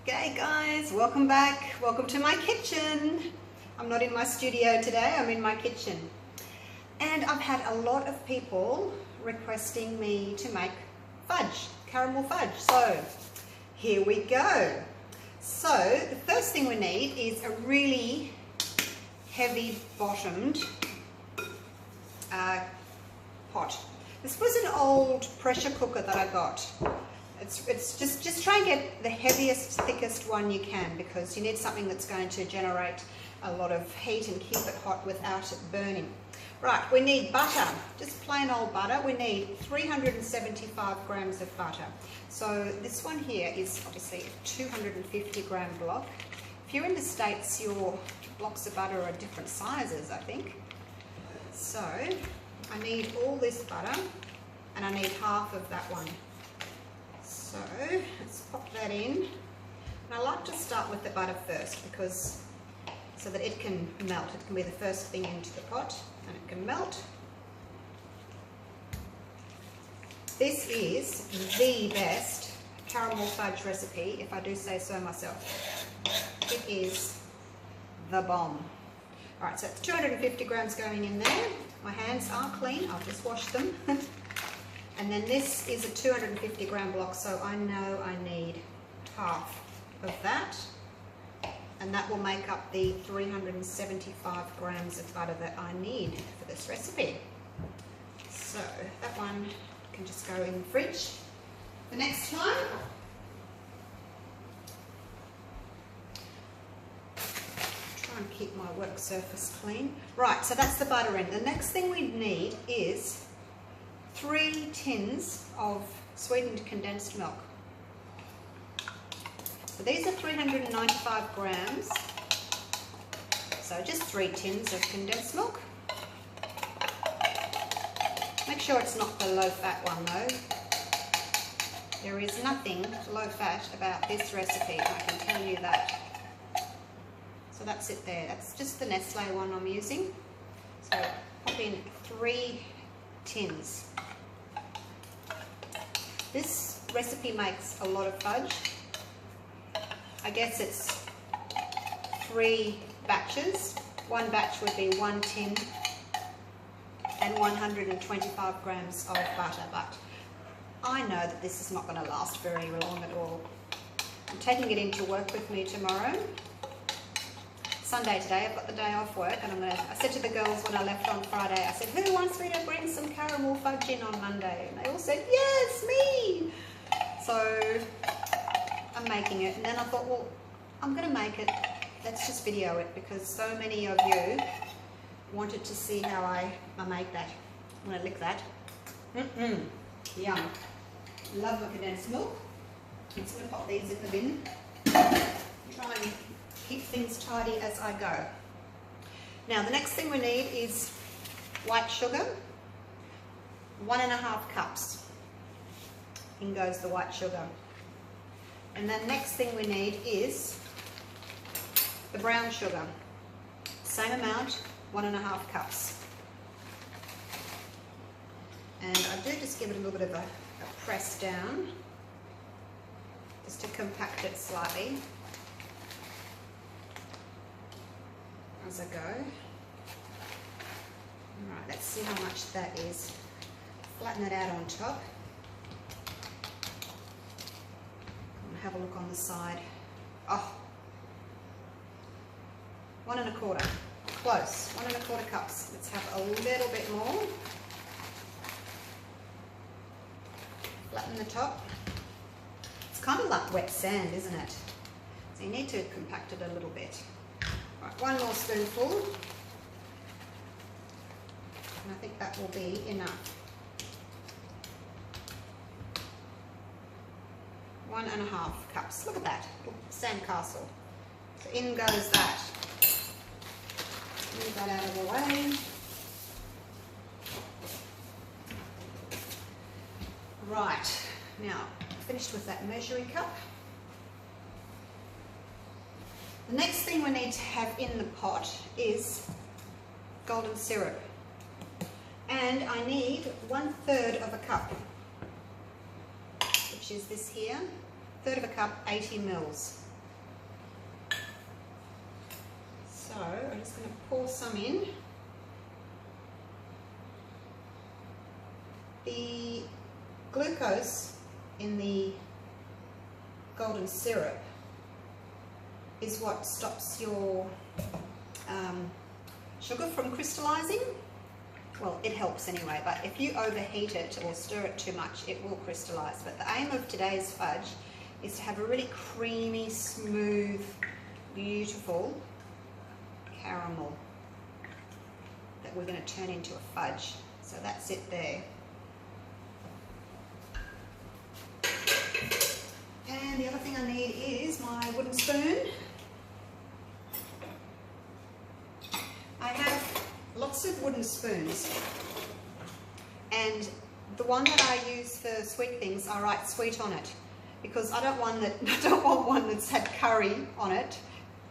G'day guys, welcome back. Welcome to my kitchen. I'm not in my studio today, I'm in my kitchen. And I've had a lot of people requesting me to make fudge, caramel fudge. So here we go. So the first thing we need is a really heavy bottomed pot. This was an old pressure cooker that I got. It's just try and get the heaviest, thickest one you can, because you need something that's going to generate a lot of heat and keep it hot without it burning. Right, we need butter, just plain old butter. We need 375 grams of butter. So this one here is obviously a 250 gram block. If you're in the States, your blocks of butter are different sizes, I think. So I need all this butter, and I need half of that one. So let's pop that in. And I like to start with the butter first, because so that it can melt. It can be the first thing into the pot and it can melt. This is the best caramel fudge recipe, if I do say so myself. It is the bomb. Alright, so it's 250 grams going in there. My hands are clean, I'll just wash them. And then this is a 250 gram block, so I know I need half of that. And that will make up the 375 grams of butter that I need for this recipe. So that one can just go in the fridge. The next time, try and keep my work surface clean. Right, so that's the butter in. The next thing we need is 3 tins of sweetened condensed milk. So these are 395 grams, so just 3 tins of condensed milk. Make sure it's not the low fat one though. There is nothing low fat about this recipe, I can tell you that. So that's it there, that's just the Nestle one I'm using. So pop in 3 tins. This recipe makes a lot of fudge. I guess it's 3 batches. One batch would be 1 tin and 125 grams of butter, but I know that this is not going to last very long at all. I'm taking it into work with me tomorrow. Sunday today, I've got the day off work, and I said to the girls when I left on Friday, I said, who wants me to bring some caramel fudge in on Monday? And they all said, yes, me! So I'm making it, and then I thought, well, I'm going to make it, let's just video it, because so many of you wanted to see how I make that. I'm going to lick that. Yum. Love my condensed milk. I'm just going to pop these in the bin. Try and keep things tidy as I go. Now the next thing we need is white sugar, 1.5 cups. In goes the white sugar. And then next thing we need is the brown sugar. Same amount, 1.5 cups. And I do just give it a little bit of a press down, just to compact it slightly as I go. Alright, let's see how much that is. Flatten it out on top. Have a look on the side. Oh, 1 1/4. Close. 1 1/4 cups. Let's have a little bit more. Flatten the top. It's kind of like wet sand, isn't it? So you need to compact it a little bit. Right, 1 more spoonful. And I think that will be enough. 1.5 cups. Look at that, sandcastle. So in goes that. Move that out of the way. Right, now finished with that measuring cup. The next thing we need to have in the pot is golden syrup. And I need 1/3 of a cup, which is this here. 1/3 of a cup, 80 mils. I'm just going to pour some in. The glucose in the golden syrup is what stops your sugar from crystallizing. Well, it helps anyway, but if you overheat it or stir it too much, it will crystallize. But the aim of today's fudge is to have a really creamy, smooth, beautiful caramel that we're going to turn into a fudge. So that's it there. And the other thing I need is my wooden spoon. I have lots of wooden spoons, and the one that I use for sweet things, I write sweet on it, because I don't want one that's had curry on it.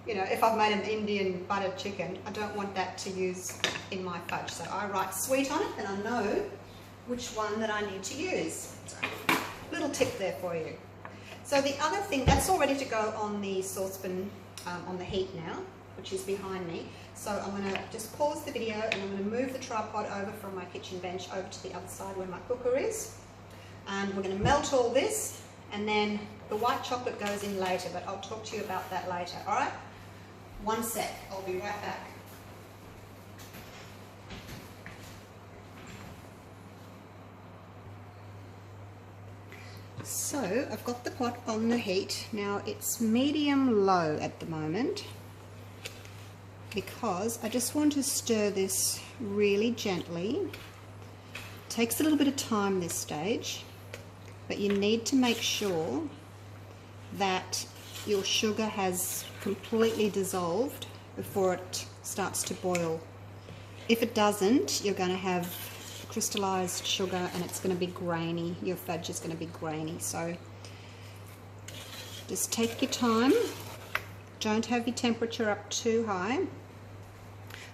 You know, if I've made an Indian buttered chicken, I don't want that to use in my fudge. So I write sweet on it, and I know which one that I need to use. So, little tip there for you. So the other thing, that's all ready to go on the saucepan on the heat now, which is behind me. So I'm going to just pause the video, and I'm going to move the tripod over from my kitchen bench over to the other side where my cooker is. And we're going to melt all this, and then the white chocolate goes in later, but I'll talk to you about that later. All right? One sec, I'll be right back. So I've got the pot on the heat. Now it's medium low at the moment, because I just want to stir this really gently. It takes a little bit of time this stage, but you need to make sure that your sugar has completely dissolved before it starts to boil. If it doesn't, you're going to have crystallized sugar and it's going to be grainy. Your fudge is going to be grainy. So just take your time. Don't have your temperature up too high.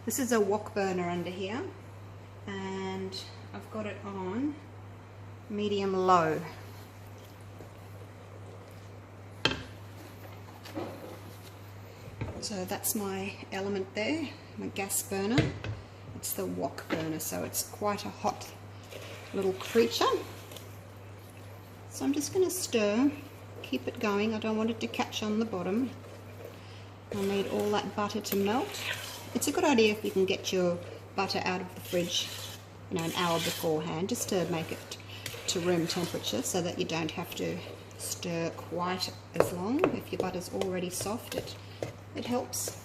This is a wok burner under here, and I've got it on medium low. So that's my element there, my gas burner. It's the wok burner, so it's quite a hot little creature. So I'm just going to stir, keep it going. I don't want it to catch on the bottom. I'll need all that butter to melt. It's a good idea if you can get your butter out of the fridge, you know, an hour beforehand, just to make it to room temperature, so that you don't have to stir quite as long. If your butter's already soft, it helps.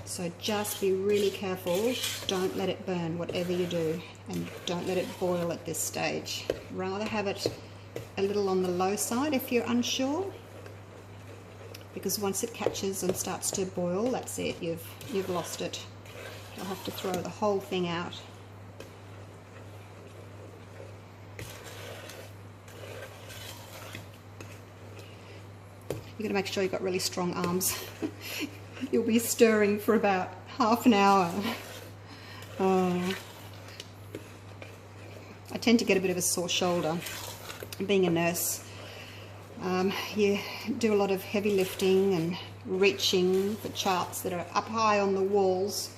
So just be really careful. Don't let it burn, whatever you do, and don't let it boil at this stage. Rather have it a little on the low side if you're unsure, because once it catches and starts to boil, that's it, you've lost it. You'll have to throw the whole thing out. You've got to make sure you've got really strong arms. You'll be stirring for about half an hour. I tend to get a bit of a sore shoulder. Being a nurse, you do a lot of heavy lifting and reaching for charts that are up high on the walls,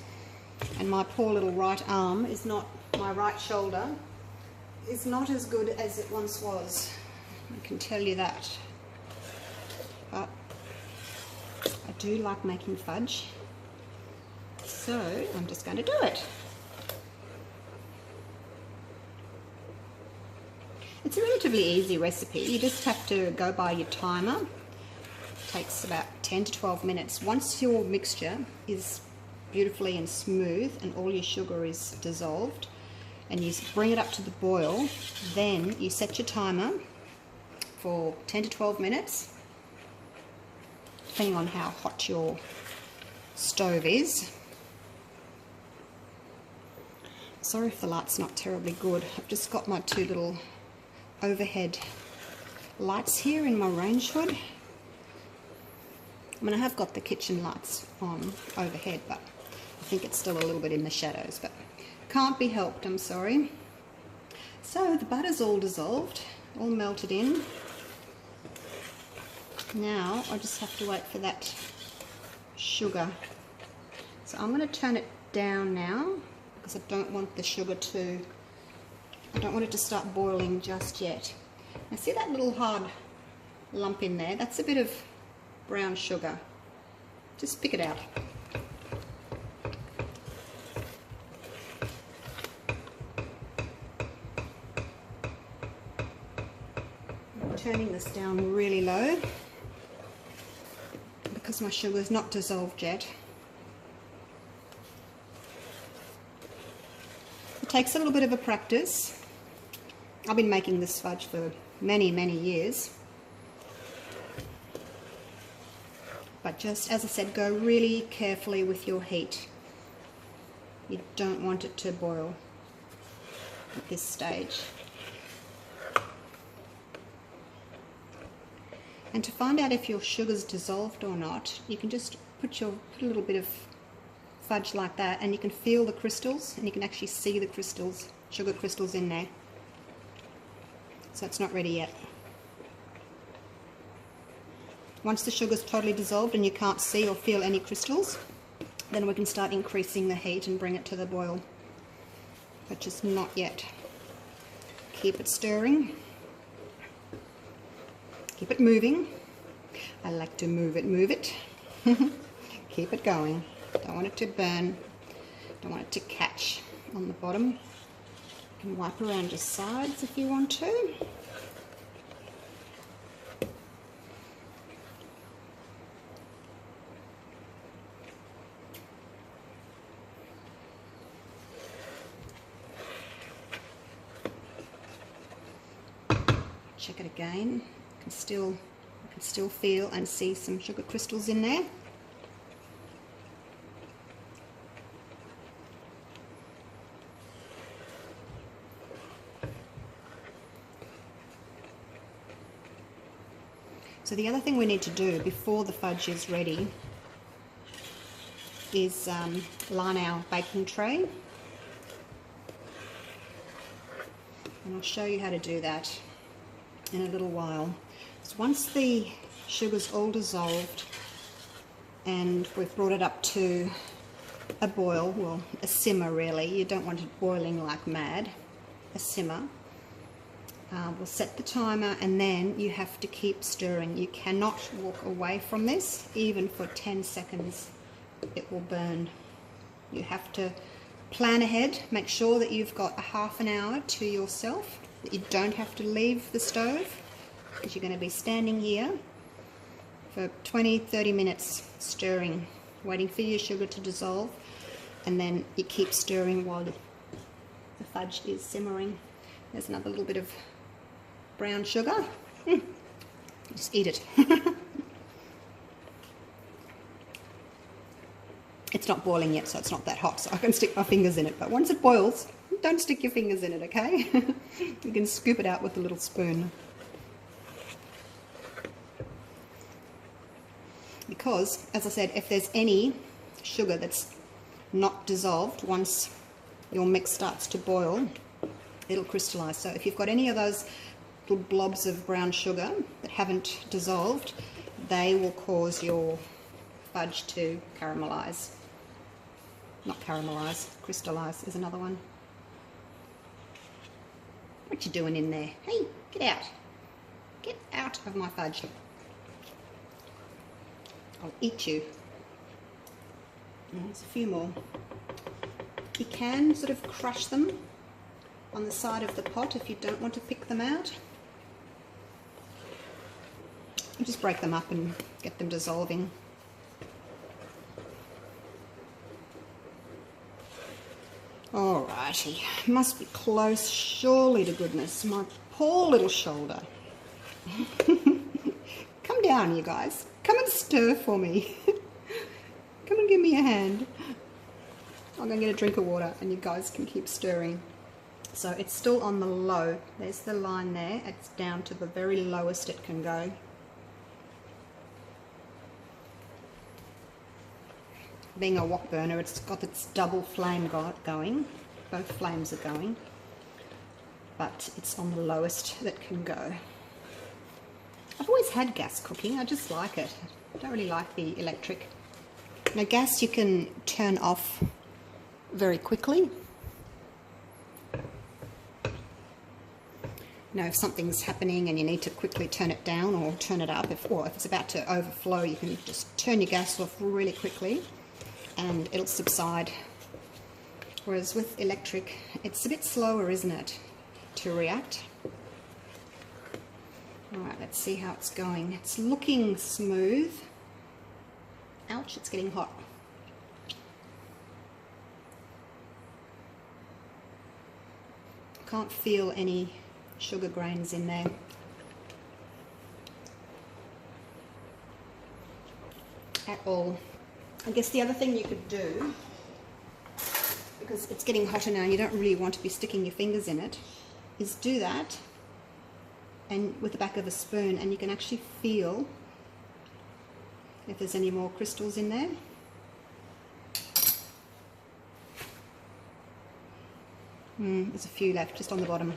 and my poor little right arm is not, my right shoulder is not as good as it once was. I can tell you that. But I do like making fudge, so I'm just going to do it. It's a relatively easy recipe. You just have to go by your timer. It takes about 10 to 12 minutes. Once your mixture is beautifully and smooth and all your sugar is dissolved, and you bring it up to the boil, then you set your timer for 10 to 12 minutes, depending on how hot your stove is. Sorry if the light's not terribly good. I've just got my two little overhead lights here in my range hood. I mean, I have got the kitchen lights on overhead, but I think it's still a little bit in the shadows, but can't be helped, I'm sorry. So the butter's all dissolved, all melted in. Now I just have to wait for that sugar. So I'm going to turn it down now because I don't want the sugar to, I don't want it to start boiling just yet. Now see that little hard lump in there? That's a bit of brown sugar. Just pick it out. I'm turning this down really low because my sugar is not dissolved yet. It takes a little bit of a practice. I've been making this fudge for many years. But just as I said, go really carefully with your heat. You don't want it to boil at this stage. And to find out if your sugar's dissolved or not, you can just put a little bit of fudge like that, and you can feel the crystals, and you can actually see the crystals, sugar crystals in there. So it's not ready yet. Once the sugar's totally dissolved and you can't see or feel any crystals, then we can start increasing the heat and bring it to the boil. But just not yet. Keep it stirring. Keep it moving. I like to move it. Keep it going. Don't want it to burn. Don't want it to catch on the bottom. You can wipe around your sides if you want to. Check it again. I can still feel and see some sugar crystals in there. So the other thing we need to do before the fudge is ready is line our baking tray. And I'll show you how to do that in a little while. So once the sugar's all dissolved and we've brought it up to a boil, well, a simmer really, you don't want it boiling like mad, a simmer. We'll set the timer, and then you have to keep stirring. You cannot walk away from this, even for 10 seconds. It will burn. You have to plan ahead, make sure that you've got a half an hour to yourself, that you don't have to leave the stove, because you're going to be standing here for 20-30 minutes stirring, waiting for your sugar to dissolve, and then you keep stirring while the fudge is simmering. There's another little bit of brown sugar. Just eat it. It's not boiling yet, so it's not that hot, so I can stick my fingers in it. But once it boils, don't stick your fingers in it, okay? You can scoop it out with a little spoon. Because, as I said, if there's any sugar that's not dissolved, once your mix starts to boil, it'll crystallize. So if you've got any of those little blobs of brown sugar that haven't dissolved, they will cause your fudge to caramelize. Not caramelize, crystallize is another one. What you doing in there? Hey, get out. Get out of my fudge. I'll eat you. And there's a few more. You can sort of crush them on the side of the pot if you don't want to pick them out. You just break them up and get them dissolving. Alrighty, must be close, surely to goodness. My poor little shoulder. Come down, you guys. Come and stir for me. Come and give me a hand. I'm going to get a drink of water and you guys can keep stirring. So it's still on the low. There's the line there. It's down to the very lowest it can go. Being a wok burner, it's got its double flame going. Both flames are going. But it's on the lowest that can go. I've always had gas cooking, I just like it. I don't really like the electric. Now gas you can turn off very quickly. You know, if something's happening and you need to quickly turn it down or turn it up, if it's about to overflow, you can just turn your gas off really quickly and it'll subside. Whereas with electric, it's a bit slower, isn't it, to react. Alright, let's see how it's going. It's looking smooth. Ouch, it's getting hot. Can't feel any sugar grains in there. At all. I guess the other thing you could do, because it's getting hotter now and you don't really want to be sticking your fingers in it, is do that and with the back of a spoon, and you can actually feel if there's any more crystals in there. There's a few left just on the bottom.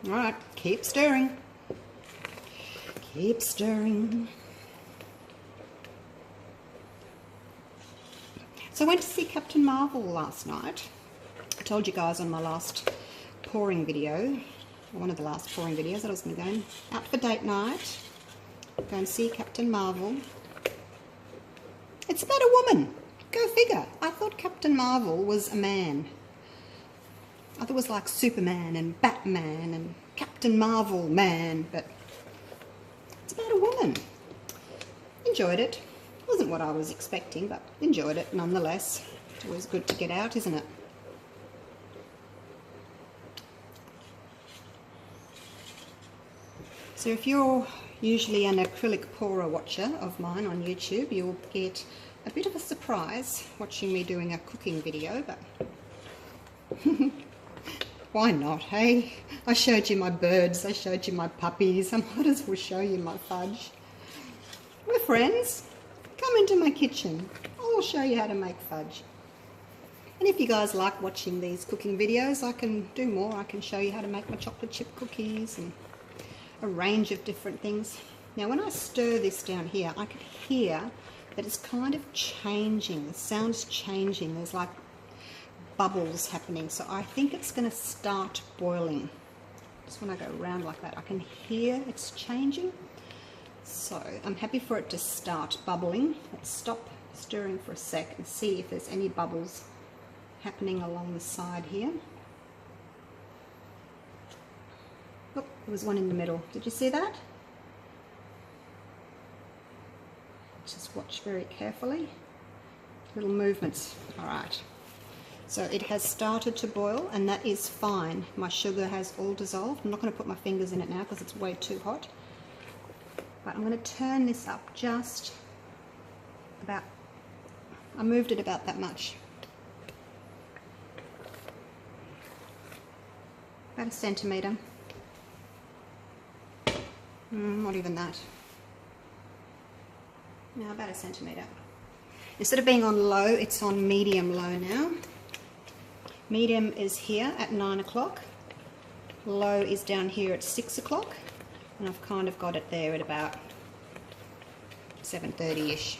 Alright, keep stirring. Keep stirring. So I went to see Captain Marvel last night. I told you guys on my last pouring video, one of the last pouring videos, that I was going to go out for date night, go and see Captain Marvel. It's about a woman. Go figure. I thought Captain Marvel was a man. I thought it was like Superman and Batman and Captain Marvel man, but it's about a woman. Enjoyed it. Wasn't what I was expecting, but enjoyed it nonetheless. It's always good to get out, isn't it? So if you're usually an acrylic pourer watcher of mine on YouTube, you'll get a bit of a surprise watching me doing a cooking video, but why not, hey? I showed you my birds, I showed you my puppies, I might as well show you my fudge. We're friends. Come into my kitchen. I'll show you how to make fudge. And if you guys like watching these cooking videos, I can do more. I can show you how to make my chocolate chip cookies and a range of different things. Now when I stir this down here, I can hear that it's kind of changing. The sound's changing. There's like bubbles happening. So I think it's going to start boiling. Just when I go around like that, I can hear it's changing. So I'm happy for it to start bubbling. Let's stop stirring for a sec and see if there's any bubbles happening along the side here. Oh, there was one in the middle. Did you see that? Just watch very carefully. Little movements. All right. So it has started to boil, and that is fine. My sugar has all dissolved. I'm not going to put my fingers in it now because it's way too hot. But I'm going to turn this up just about, I moved it about that much. About a centimetre. Not even that. No, about a centimetre. Instead of being on low, it's on medium low now. Medium is here at 9 o'clock. Low is down here at 6 o'clock. And I've kind of got it there at about 7:30ish.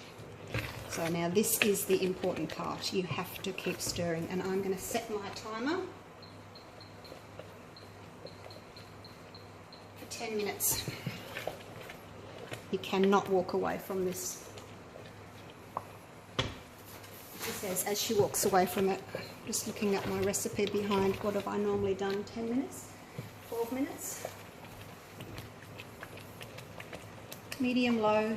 So now this is the important part. You have to keep stirring, and I'm going to set my timer for 10 minutes. You cannot walk away from this. She says as she walks away from it, just looking at my recipe behind, what have I normally done? 10 minutes? 12 minutes? Medium low,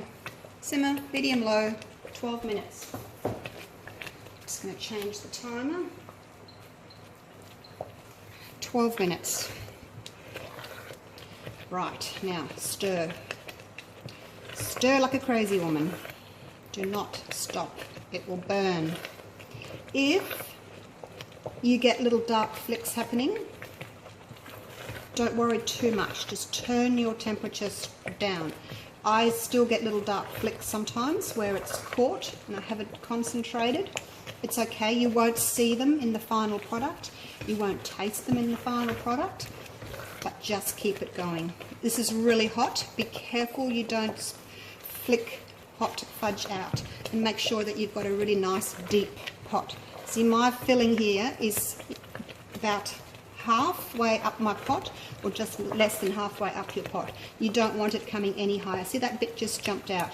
simmer, medium low, 12 minutes. Just going to change the timer. 12 minutes. Right, now stir. Stir like a crazy woman. Do not stop. It will burn. If you get little dark flicks happening, don't worry too much. Just turn your temperature down. I still get little dark flicks sometimes where it's caught and I haven't concentrated. It's okay. You won't see them in the final product. You won't taste them in the final product. but just keep it going. This is really hot. Be careful you don't flick hot fudge out, and make sure that you've got a really nice deep pot. See, my filling here is about halfway up my pot, or just less than halfway up your pot. You don't want it coming any higher. See, that bit just jumped out.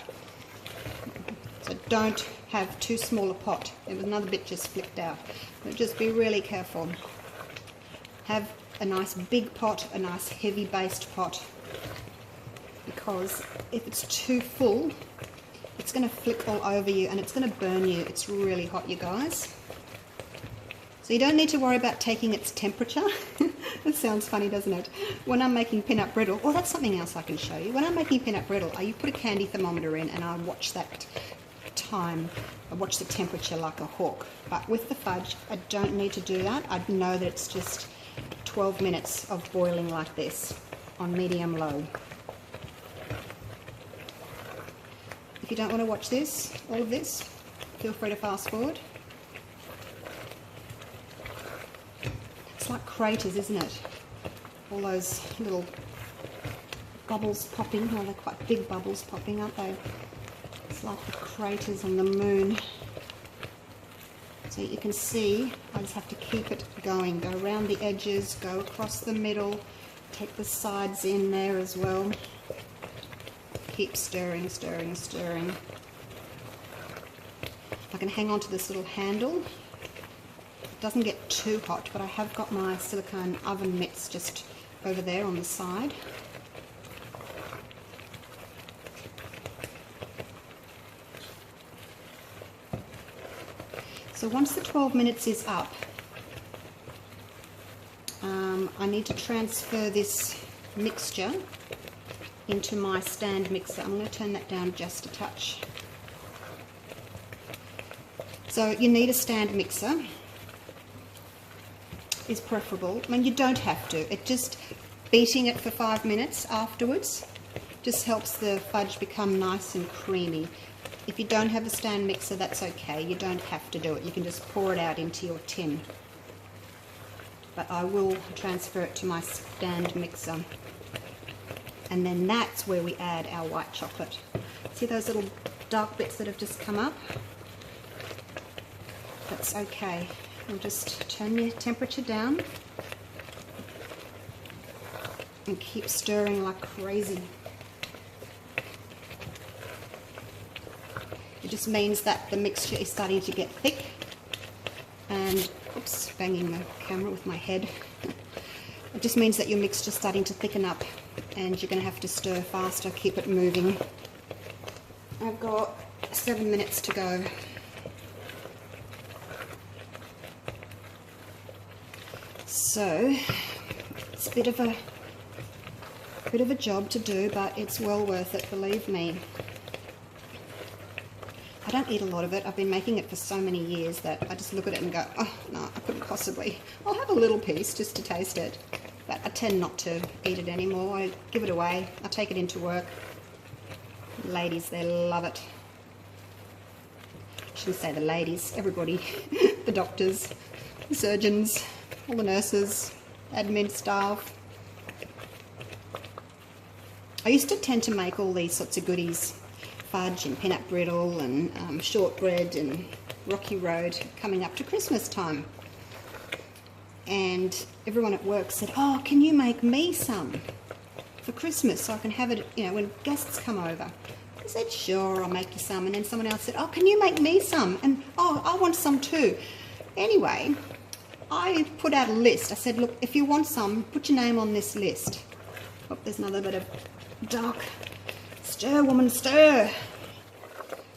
So don't have too small a pot. There was another bit just flicked out. But just be really careful. Have a nice big pot, a nice heavy based pot, because if it's too full, it's going to flick all over you and it's going to burn you. It's really hot, you guys. So you don't need to worry about taking its temperature. It sounds funny, doesn't it? When I'm making peanut brittle, oh, that's something else I can show you. When I'm making peanut brittle, I put a candy thermometer in and I watch that time. I watch the temperature like a hawk. But with the fudge, I don't need to do that. I know that it's just 12 minutes of boiling like this on medium low. If you don't want to watch this, all of this, feel free to fast forward. It's like craters, isn't it? All those little bubbles popping. Oh, they're quite big bubbles popping, aren't they? It's like the craters on the moon. So you can see, I just have to keep it going. Go around the edges, go across the middle, take the sides in there as well. Keep stirring, stirring, stirring. I can hang on to this little handle. It doesn't get too hot, but I have got my silicone oven mitts just over there on the side. So once the 12 minutes is up, I need to transfer this mixture into my stand mixer. I'm going to turn that down just a touch. So you need a stand mixer, is preferable. I mean, you don't have to. It just, beating it for 5 minutes afterwards just helps the fudge become nice and creamy. If you don't have a stand mixer, that's okay. You don't have to do it. You can just pour it out into your tin. But I will transfer it to my stand mixer. And then that's where we add our white chocolate. See those little dark bits that have just come up? That's okay. We'll just turn your temperature down and keep stirring like crazy. It just means that the mixture is starting to get thick. And, oops, banging the camera with my head. It just means that your mixture is starting to thicken up, and you're going to have to stir faster, keep it moving. I've got 7 minutes to go. So it's a bit of a job to do, but it's well worth it, believe me. I don't eat a lot of it. I've been making it for so many years that I just look at it and go, oh no, I couldn't possibly. I'll have a little piece just to taste it, but I tend not to eat it anymore. I give it away. I take it into work. Ladies, they love it. I shouldn't say the ladies, everybody. The doctors, the surgeons, all the nurses, admin staff. I used to tend to make all these sorts of goodies, fudge and peanut brittle and shortbread and Rocky Road coming up to Christmas time. And everyone at work said, oh, can you make me some for Christmas so I can have it, you know, when guests come over? I said, sure, I'll make you some. And then someone else said, oh, can you make me some? And, oh, I want some too. Anyway, I put out a list. I said, look, if you want some, put your name on this list. Oh, there's another bit of dark. Stir, woman, stir.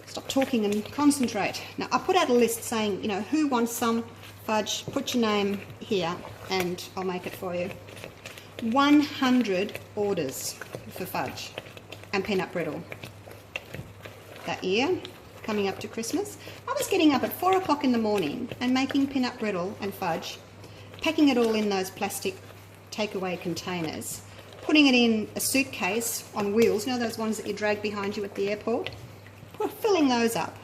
Stop talking and concentrate. Now, I put out a list saying, you know, who wants some fudge? Put your name here and I'll make it for you. 100 orders for fudge and peanut brittle that year, coming up to Christmas. I was getting up at 4 o'clock in the morning and making peanut brittle and fudge, packing it all in those plastic takeaway containers, putting it in a suitcase on wheels, you know those ones that you drag behind you at the airport? Filling those up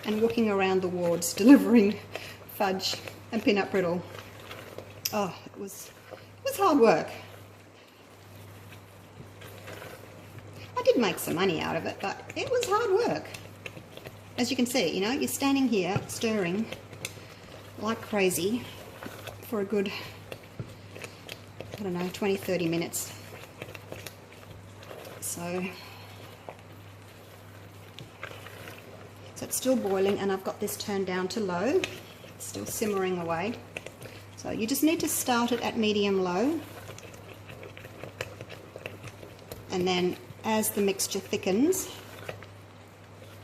and walking around the wards delivering fudge and peanut brittle. Oh, it was hard work. did make some money out of it, but it was hard work. As you can see, you know, you're standing here stirring like crazy for a good, I don't know, 20-30 minutes. So it's still boiling, and I've got this turned down to low. It's still simmering away. So you just need to start it at medium low, and then as the mixture thickens,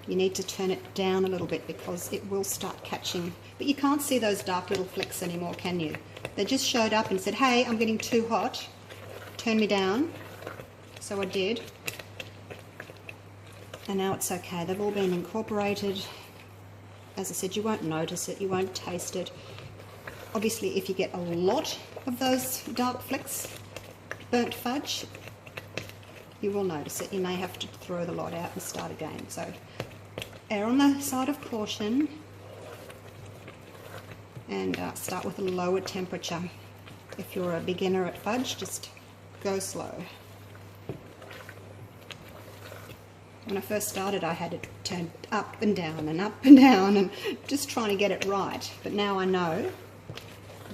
you need to turn it down a little bit because it will start catching. But you can't see those dark little flecks anymore, can you? They just showed up and said, hey, I'm getting too hot, turn me down. So I did. And now it's okay. They've all been incorporated. As I said, you won't notice it, you won't taste it. Obviously, if you get a lot of those dark flecks, burnt fudge, you will notice it. You may have to throw the lot out and start again. So err on the side of caution, and start with a lower temperature. If you're a beginner at fudge, just go slow. When I first started, I had it turned up and down and up and down and just trying to get it right. But now I know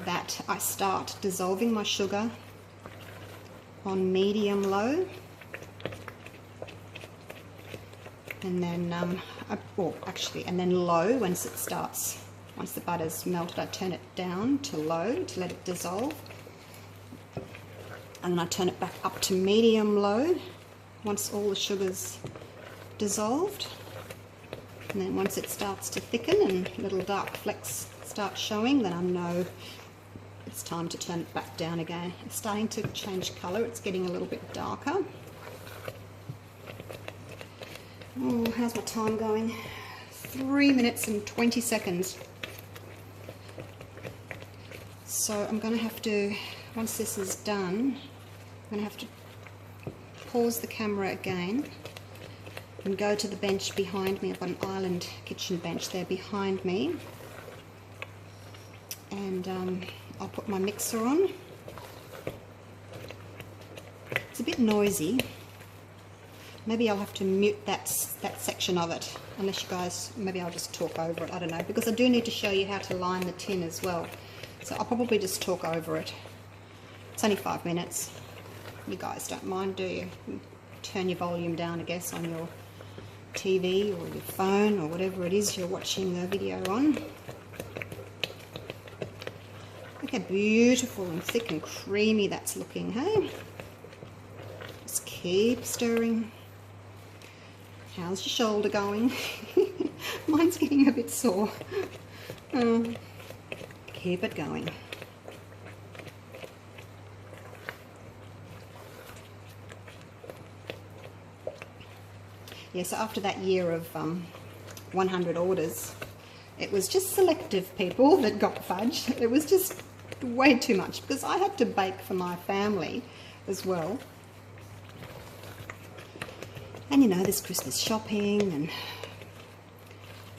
that I start dissolving my sugar on medium low, and then and then low once it starts. Once the butter's melted, I turn it down to low to let it dissolve, and then I turn it back up to medium low once all the sugar's dissolved. And then once it starts to thicken and little dark flecks start showing, then I know it's time to turn it back down again. It's starting to change colour, it's getting a little bit darker. Oh, how's my time going? 3 minutes and 20 seconds. So I'm going to have to, once this is done, I'm going to have to pause the camera again and go to the bench behind me. I've got an island kitchen bench there behind me, and I'll put my mixer on. It's a bit noisy. Maybe I'll have to mute that section of it, unless you guys, maybe I'll just talk over it, I don't know, because I do need to show you how to line the tin as well. So I'll probably just talk over it. It's only 5 minutes. You guys don't mind, do you? Turn your volume down, I guess, on your TV or your phone or whatever it is you're watching the video on. Look how beautiful and thick and creamy that's looking, hey? Just keep stirring. How's your shoulder going? Mine's getting a bit sore. Keep it going. Yeah, so after that year of 100 orders, it was just selective people that got fudge. It was just way too much because I had to bake for my family as well. And you know, there's Christmas shopping and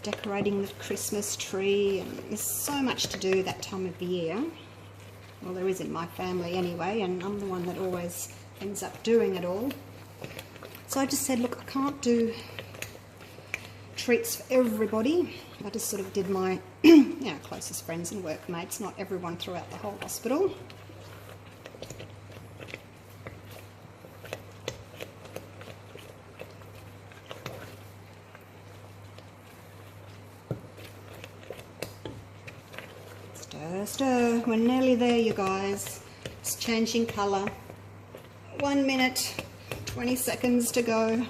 decorating the Christmas tree, and there's so much to do that time of the year. Well, there is in my family anyway, and I'm the one that always ends up doing it all. So I just said, look, I can't do treats for everybody. I just sort of did my closest friends and workmates, not everyone throughout the whole hospital. Stir, stir. We're nearly there, you guys. It's changing colour. 1 minute, 20 seconds to go.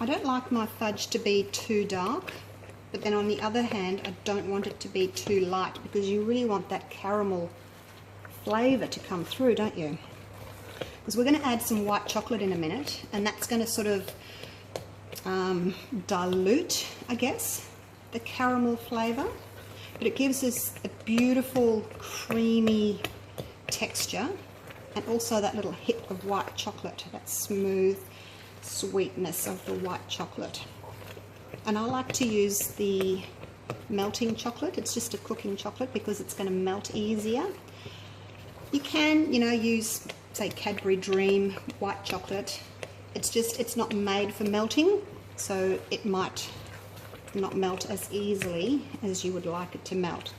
I don't like my fudge to be too dark, but then on the other hand, I don't want it to be too light because you really want that caramel flavour to come through, don't you? Because we're going to add some white chocolate in a minute, and that's going to sort of dilute, I guess, the caramel flavour, but it gives us a beautiful creamy texture, and also that little hit of white chocolate, that smooth sweetness of the white chocolate. And I like to use the melting chocolate. It's just a cooking chocolate because it's going to melt easier. You can, you know, use say Cadbury Dream white chocolate. It's not made for melting, so it might not melt as easily as you would like it to melt.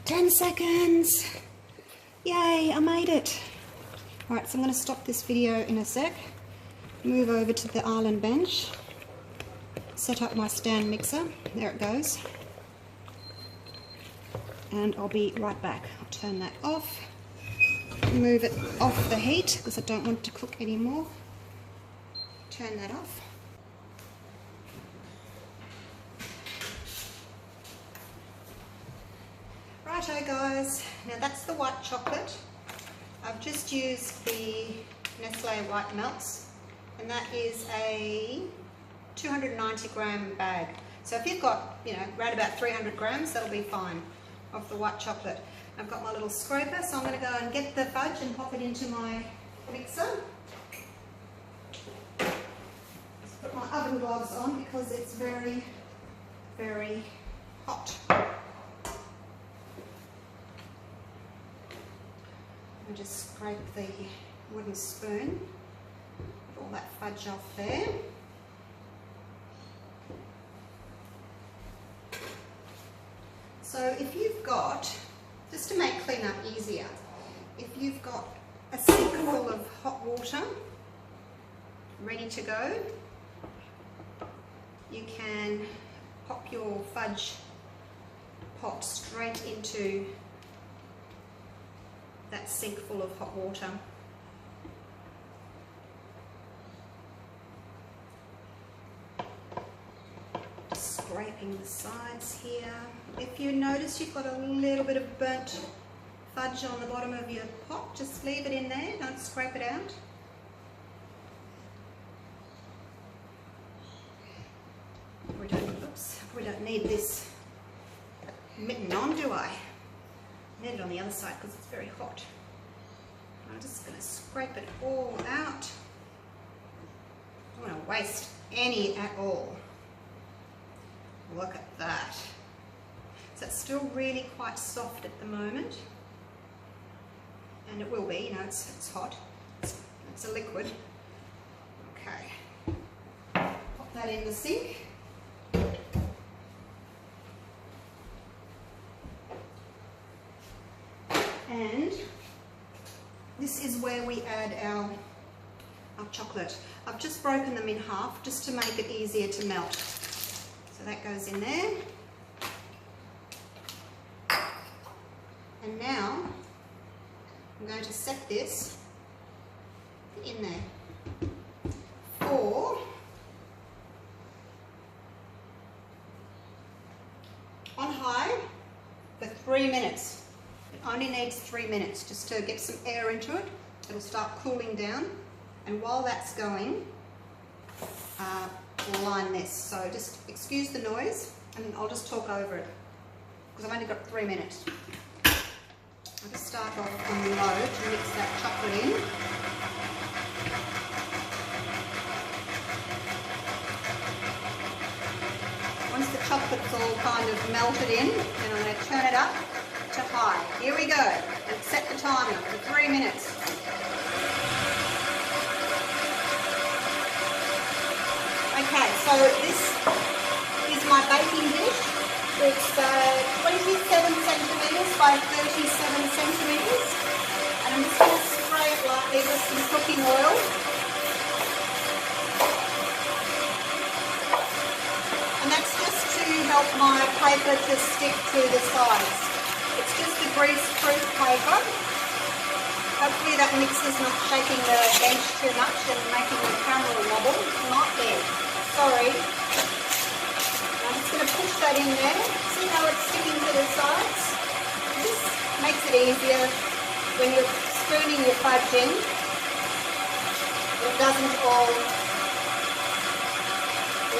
"10 seconds. Yay, I made it. Alright, so I'm going to stop this video in a sec, move over to the island bench, set up my stand mixer. There it goes. And I'll be right back. I'll turn that off, move it off the heat because I don't want it to cook anymore. Turn that off. Righto guys, now that's the white chocolate. I've just used the Nestle White Melts, and that is a 290 gram bag. So if you've got, around about 300 grams, that'll be fine of the white chocolate. I've got my little scraper, so I'm going to go and get the fudge and pop it into my mixer. Just put my oven gloves on because it's very, very hot. I'll just scrape the wooden spoon, get all that fudge off there. So if you've got, just to make cleanup easier, if you've got a sink full of hot water ready to go, you can pop your fudge pot straight into that sink full of hot water. Scraping the sides here. If you notice you've got a little bit of burnt fudge on the bottom of your pot, just leave it in there, don't scrape it out. We don't need this mitten on, do I? I need it on the other side because it's very hot. I'm just going to scrape it all out. I don't want to waste any at all. Look at that. So it's still really quite soft at the moment. And it will be, it's hot. It's a liquid. Okay. Pop that in the sink. And this is where we add our chocolate. I've just broken them in half just to make it easier to melt. So that goes in there. And now I'm going to set this in there for on high for 3 minutes. It only needs 3 minutes just to get some air into it. It'll start cooling down, and while that's going, we'll line this. So just excuse the noise, and I'll just talk over it because I've only got 3 minutes. I'll just start off on low to mix that chocolate in. Once the chocolate's all kind of melted in, then I'm going to turn it up to high. Here we go, and set the timer for 3 minutes. Okay, so this is my baking dish. It's 27 centimetres by 37 centimetres, and I'm just going to spray it lightly with some cooking oil. And that's just to help my paper to stick to the sides. It's just a grease-proof paper. Hopefully that mixer's not shaking the bench too much and making the camera wobble. It's not there. Sorry. I'm just going to push that in there. See how it's sticking to the sides? This makes it easier when you're spooning your fudge in. It doesn't all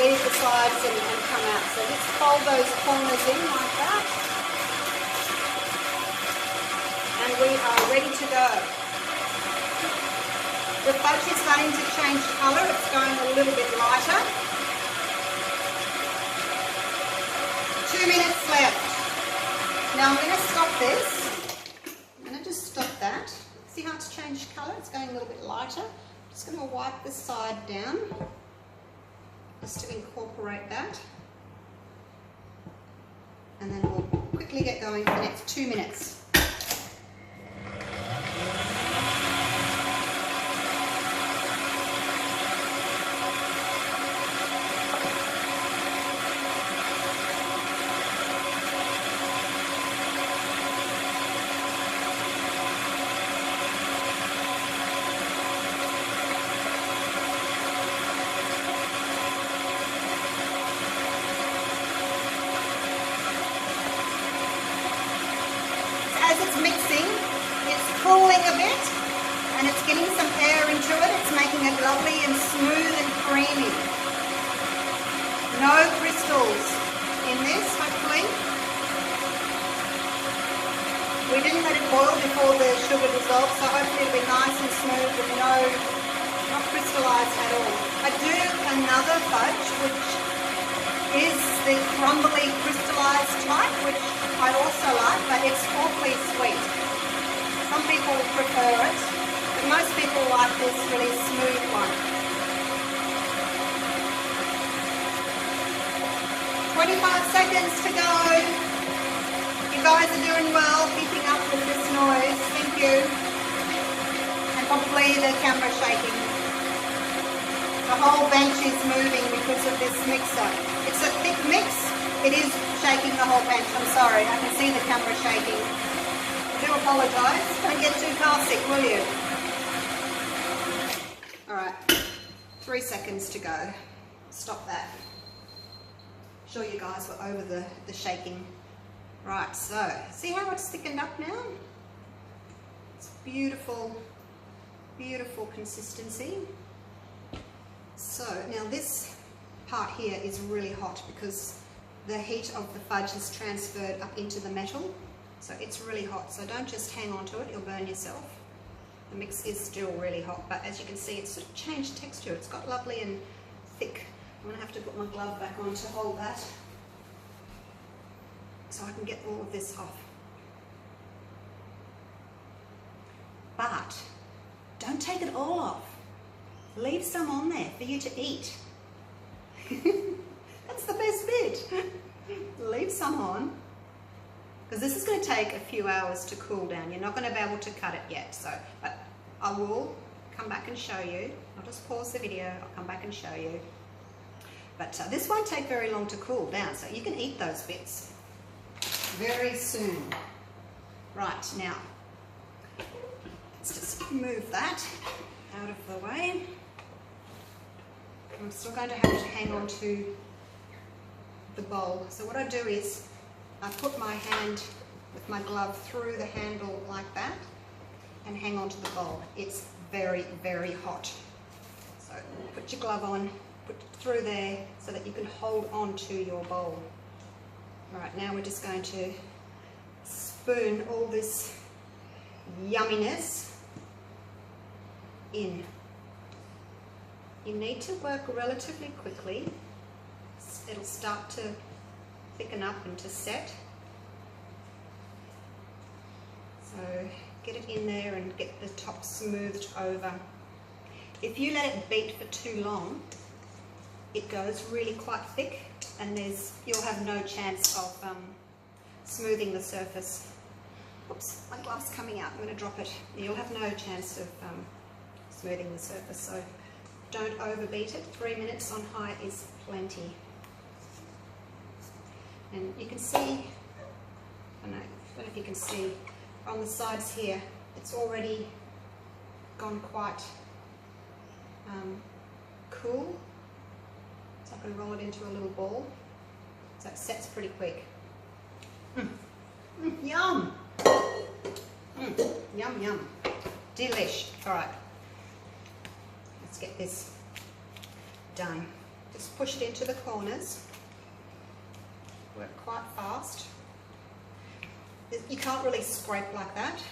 leave the sides and come out. So just fold those corners in like that. And we are ready to go. The fudge is starting to change colour. It's going a little bit lighter. 2 minutes left. Now I'm going to stop this. I'm going to just stop that. See how it's changed colour? It's going a little bit lighter. I'm just going to wipe the side down just to incorporate that. And then we'll quickly get going for the next 2 minutes. As it's mixing, it's cooling a bit and it's getting some air into it. It's making it lovely and smooth and creamy. No crystals in this, hopefully. We didn't let it boil before the sugar dissolved, so hopefully it'll be nice and smooth with not crystallized at all. I do another fudge, which is the crumbly crystallized type, which I also like, but it's awfully sweet. Some people prefer it, but most people like this really smooth one. 25 seconds to go. You guys are doing well, keeping up with this noise. Thank you. And hopefully the camera's shaking. The whole bench is moving because of this mixer. It's a thick mix. It is shaking the whole bench. I'm sorry. I can see the camera shaking. I do apologise. Don't get too car sick, will you? Alright. 3 seconds to go. Stop that. Show you guys we're over the shaking. Right, so see how it's thickened up now? It's beautiful, beautiful consistency. So now this part here is really hot because the heat of the fudge has transferred up into the metal. So it's really hot, so don't just hang on to it, you'll burn yourself. The mix is still really hot, but as you can see, it's sort of changed texture. It's got lovely and thick. I'm gonna have to put my glove back on to hold that so I can get all of this off. But don't take it all off. Leave some on there for you to eat. That's the best bit. Leave some on, because this is going to take a few hours to cool down. You're not going to be able to cut it yet, so, but I will come back and show you. I'll just pause the video, I'll come back and show you. But this won't take very long to cool down, so you can eat those bits very soon. Right, now, let's just move that out of the way. I'm still going to have to hang on to the bowl. So what I do is I put my hand with my glove through the handle like that and hang on to the bowl. It's very, very hot. So put your glove on, put it through there so that you can hold on to your bowl. All right, now we're just going to spoon all this yumminess in. You need to work relatively quickly. It'll start to thicken up and to set. So get it in there and get the top smoothed over. If you let it beat for too long, it goes really quite thick and you'll have no chance of smoothing the surface. Oops, my glove's coming out. I'm going to drop it. You'll have no chance of smoothing the surface. So don't overbeat it. 3 minutes on high is plenty. And you can see, I don't know if you can see, on the sides here, it's already gone quite cool. So I can roll it into a little ball. So it sets pretty quick. Yum! Yum, yum. Delish. All right. Let's get this done. Just push it into the corners. Work quite fast. You can't really scrape like that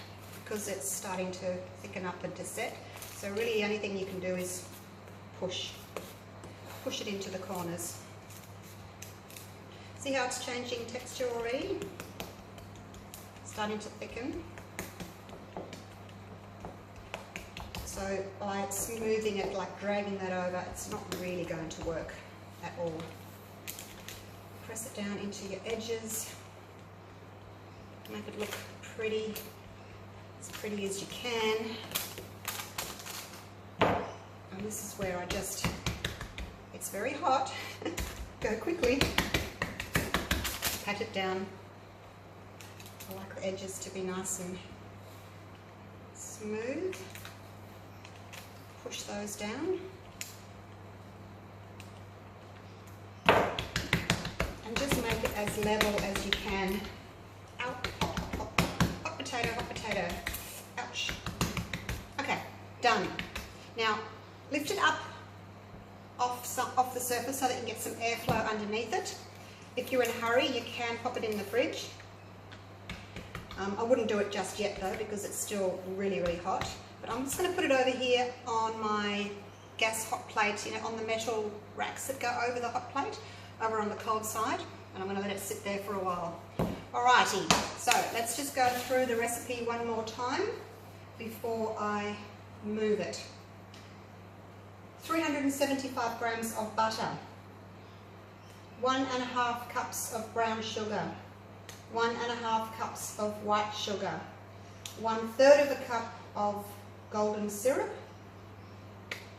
because it's starting to thicken up and to set. So really the only thing you can do is push it into the corners. See how it's changing texture already? starting to thicken. So by smoothing it, like dragging that over, it's not really going to work at all. Press it down into your edges. Make it look pretty, as pretty as you can. And this is where I just, it's very hot, go quickly, pat it down. I like the edges to be nice and smooth. Push those down. And just make it as level as you can. Ow, hot potato, hot potato. Ouch. Okay, done. Now, lift it up off the surface so that you can get some airflow underneath it. If you're in a hurry, you can pop it in the fridge. I wouldn't do it just yet though, because it's still really, really hot. But I'm just going to put it over here on my gas hot plate, you know, on the metal racks that go over the hot plate, over on the cold side, and I'm going to let it sit there for a while. Alrighty, so let's just go through the recipe one more time before I move it. 375 grams of butter, 1.5 cups of brown sugar, 1.5 cups of white sugar, 1/3 of a cup of golden syrup,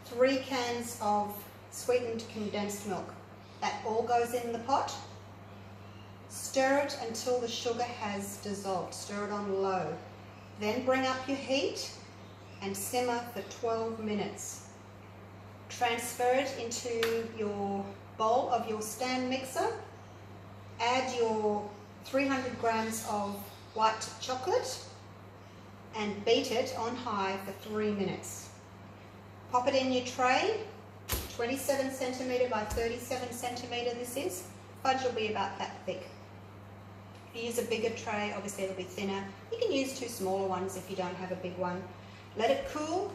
3 cans of sweetened condensed milk. That all goes in the pot. Stir it until the sugar has dissolved. Stir it on low. Then bring up your heat and simmer for 12 minutes. Transfer it into your bowl of your stand mixer. Add your 300 grams of white chocolate and beat it on high for 3 minutes. Pop it in your tray, 27 centimetre by 37 centimetre this is. Fudge will be about that thick. If you use a bigger tray, obviously it'll be thinner. You can use 2 smaller ones if you don't have a big one. Let it cool,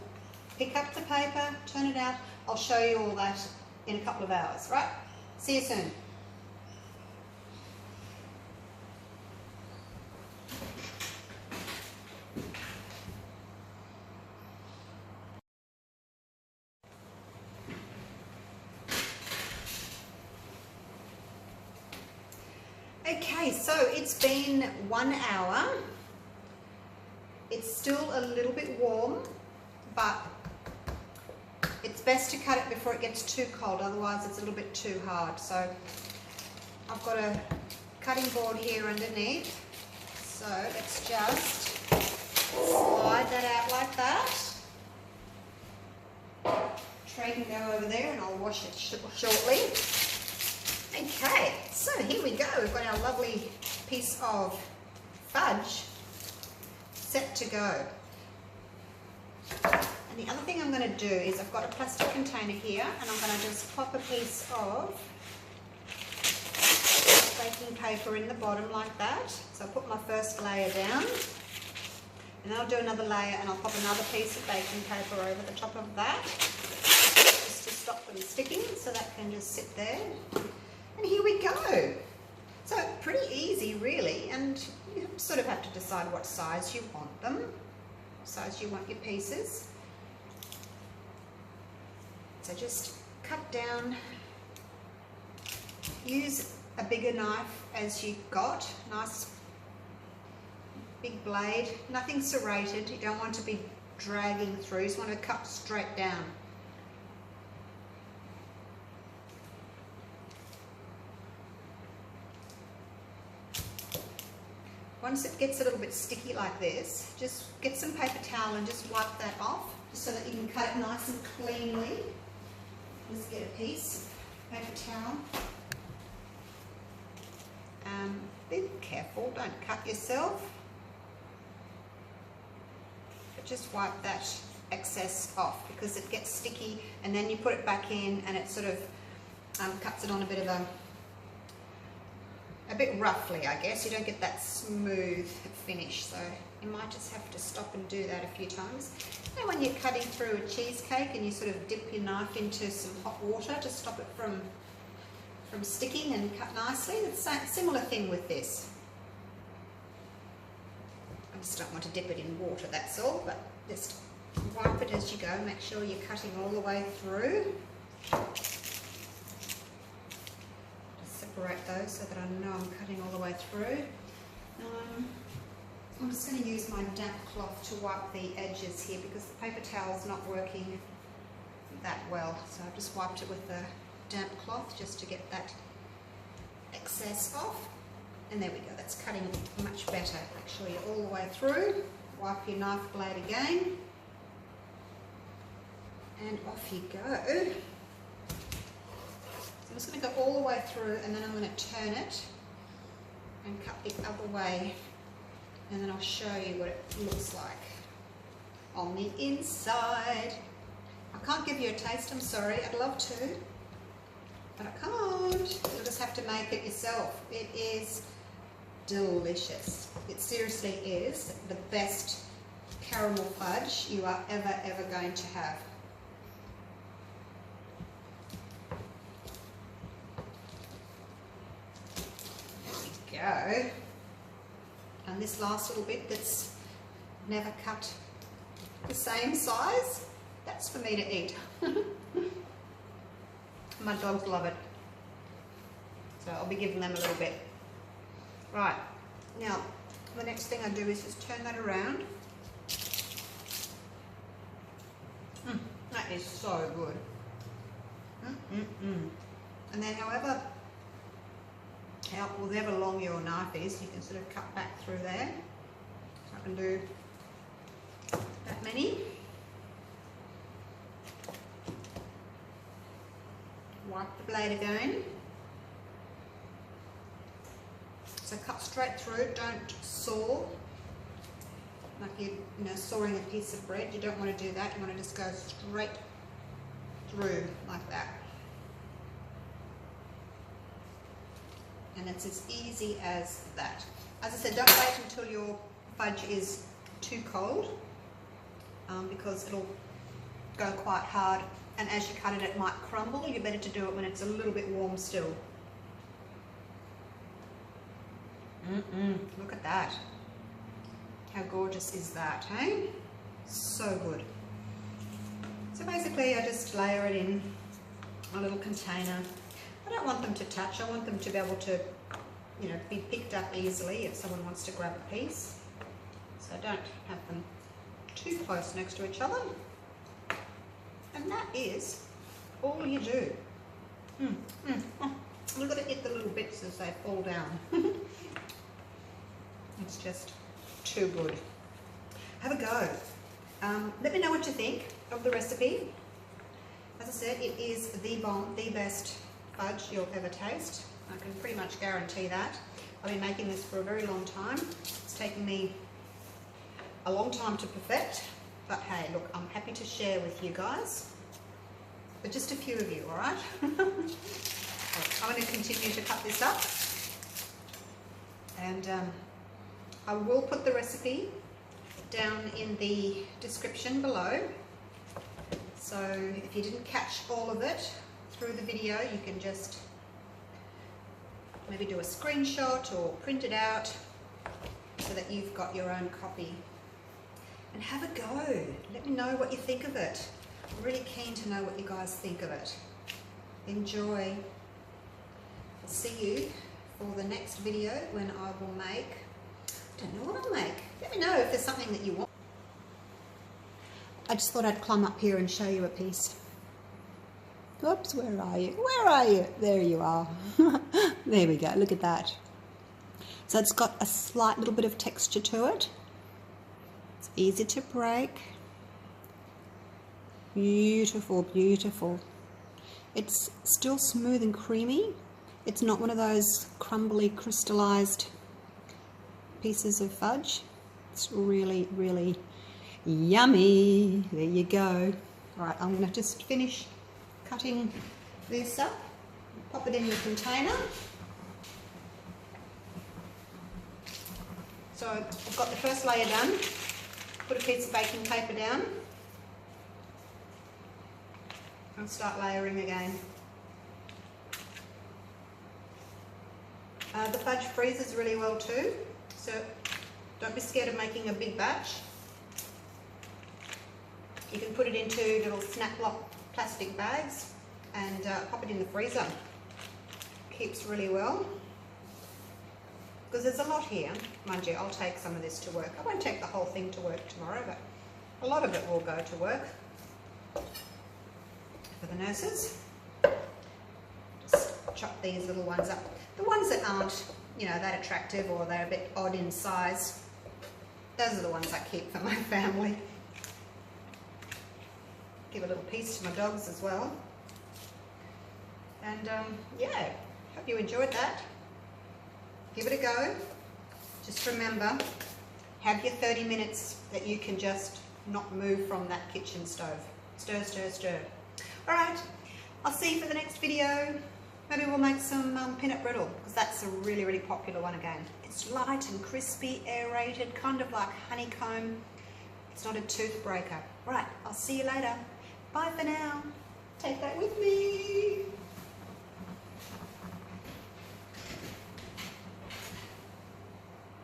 pick up the paper, turn it out. I'll show you all that in a couple of hours, right? See you soon. Okay, so it's been 1 hour. It's still a little bit warm, but it's best to cut it before it gets too cold, otherwise it's a little bit too hard. So I've got a cutting board here underneath. So let's just slide that out like that. Tray can go over there and I'll wash it shortly. Okay, so here we go. We've got our lovely piece of fudge set to go. And the other thing I'm going to do is I've got a plastic container here and I'm going to just pop a piece of baking paper in the bottom like that. So I'll put my first layer down and then I'll do another layer and I'll pop another piece of baking paper over the top of that just to stop them sticking, so that can just sit there. And here we go. So pretty easy really, and you sort of have to decide what size you want them, what size you want your pieces. So just cut down, use a bigger knife as you've got, nice big blade, nothing serrated, you don't want to be dragging through, you just want to cut straight down. Once it gets a little bit sticky like this, just get some paper towel and just wipe that off, just so that you can cut it nice and cleanly. Just get a piece, paper towel. Be careful, don't cut yourself. But just wipe that excess off because it gets sticky, and then you put it back in and it sort of cuts it on a bit roughly, I guess. You don't get that smooth finish, so you might just have to stop and do that a few times. You know, when you're cutting through a cheesecake and you sort of dip your knife into some hot water to stop it from sticking and cut nicely, it's a similar thing with this. just don't want to dip it in water, that's all, but just wipe it as you go. Make sure you're cutting all the way through. Just separate those so that I know I'm cutting all the way through. I'm just going to use my damp cloth to wipe the edges here because the paper towel is not working that well. So I've just wiped it with the damp cloth just to get that excess off. And there we go, that's cutting much better. Make sure you're all the way through. Wipe your knife blade again. And off you go. So I'm just going to go all the way through and then I'm going to turn it and cut the other way. And then I'll show you what it looks like on the inside. I can't give you a taste, I'm sorry, I'd love to, but I can't. You'll just have to make it yourself. It is delicious. It seriously is the best caramel fudge you are ever going to have. There we go. And this last little bit that's never cut the same size, that's for me to eat. My dogs love it. So I'll be giving them a little bit. Right, now the next thing I do is just turn that around. That is so good. And then however long your knife is, you can sort of cut back through there. So I can do that many. Wipe the blade again. So cut straight through, don't saw. Like you're sawing a piece of bread, you don't want to do that. You want to just go straight through like that. And it's as easy as that. As I said, don't wait until your fudge is too cold because it'll go quite hard, and as you cut it, it might crumble. You're better to do it when it's a little bit warm still. Look at that. How gorgeous is that, hey? So good. So basically I just layer it in a little container. I don't want them to touch. I want them to be able to, be picked up easily if someone wants to grab a piece. So don't have them too close next to each other. And that is all you do. Oh, we've got to get the little bits as they fall down. It's just too good. Have a go. Let me know what you think of the recipe. As I said, it is the bomb, the best fudge you'll ever taste. I can pretty much guarantee that. I've been making this for a very long time. It's taken me a long time to perfect, but hey, look, I'm happy to share with you guys. But just a few of you, all right? I'm going to continue to cut this up, and I will put the recipe down in the description below. So if you didn't catch all of it through the video, you can just maybe do a screenshot or print it out so that you've got your own copy. And have a go. Let me know what you think of it. I'm really keen to know what you guys think of it. Enjoy. I'll see you for the next video when I will make, I don't know what I'll make. Let me know if there's something that you want. I just thought I'd climb up here and show you a piece. Oops, where are you? Where are you? There you are. There we go, look at that. So it's got a slight little bit of texture to it. It's easy to break. Beautiful, beautiful. It's still smooth and creamy. It's not one of those crumbly, crystallized pieces of fudge. It's really, really yummy. There you go. All right, I'm going to just finish cutting this up. Pop it in your container. So I've got the first layer done. Put a piece of baking paper down. And start layering again. The fudge freezes really well too, so Don't be scared of making a big batch. You can put it into little snap lock plastic bags and pop it in the freezer. Keeps really well. Because there's a lot here. Mind you, I'll take some of this to work. I won't take the whole thing to work tomorrow, but a lot of it will go to work for the nurses. Just chop these little ones up. The ones that aren't, you know, that attractive or they're a bit odd in size, those are the ones I keep for my family. Give a little piece to my dogs as well. And yeah, hope you enjoyed that. Give it a go. Just remember, have your 30 minutes that you can just not move from that kitchen stove. Stir, stir, stir. All right, I'll see you for the next video. Maybe we'll make some peanut brittle, because that's a really, really popular one again. It's light and crispy, aerated, kind of like honeycomb. It's not a tooth breaker. Right, I'll see you later. Bye for now. Take that with me.